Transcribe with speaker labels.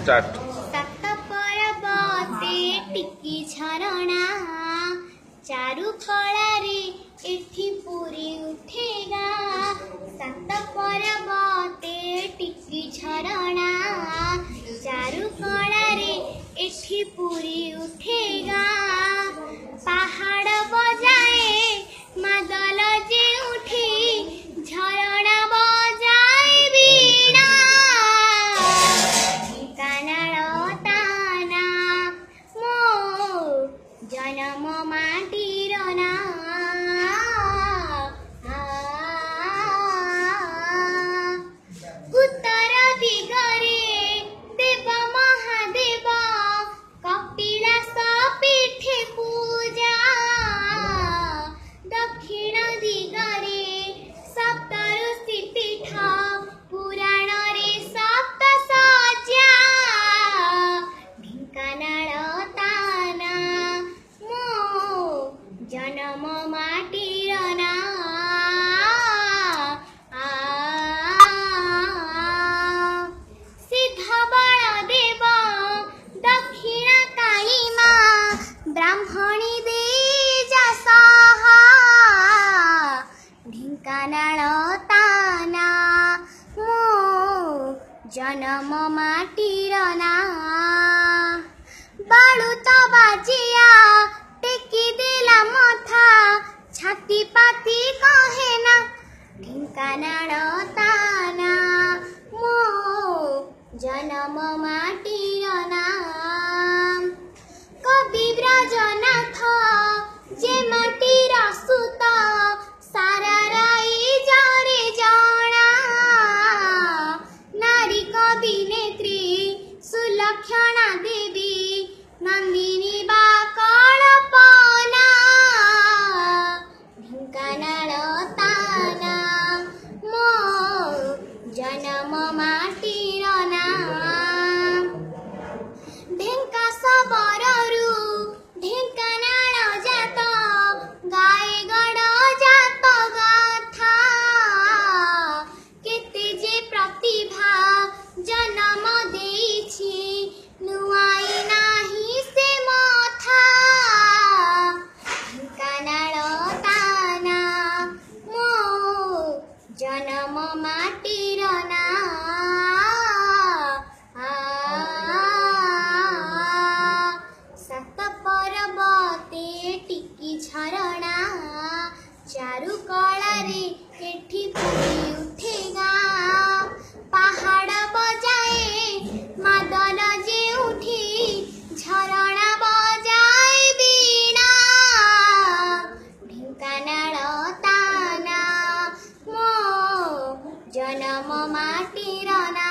Speaker 1: Start.
Speaker 2: सात पर्वते टिकी झरणा चारु कलारे एठी पूरी उठेगा। सात पर्वते टिकी झरणा चारु कलारे एठी पूरी उठेगा। पहाड़ बजाए मादल जे उठी झरणा बजाए बीणा। ढेंकानाल ताना मो जन्म माटीर ना। उत्तर दिगरे देव महादेव कपिलास पीठे पूजा। दक्षिण दिगरे सप्त ऋषि पीठ पुराण रे सप्त सज्जा। ढेंकानाल ताना मो जन्म माटीर ना। सिद्ध बलदेव दक्षिण काली माँ ब्राह्मणी देजा सहा। ढेंकानाल ताना मो जन्म माटीर ना। बालुत बाजिया टेकी देला मथा छाती पाती कहे ना। ढेंकानाल ताना मो जन्म माटीर ना। कवि ब्रजनाथ जे माटीर सुत सारा राई जरे जना। नारी कविनेत्री सुलक्षणा देवी नंदिनी बा कल्पना। ढेंकानाल ताना मो जन्म माटीर ना। ढेंका सबररू ढेंकानाल जात गाए गड़ जात गाथा। केते जे प्रतिभा जन्म देइछि नुआई नाही से मथा। ढेंकानाल ताना मो जन्म माटीर ना। सात पर्वते टिकी झरणा चारु कलारे एठी पूरी उठेगा। पहाड़ बजाए मादल जे उठी झरणा बजाए बीणा। ढेंकानाल ताना मो जन्म माटीर ना।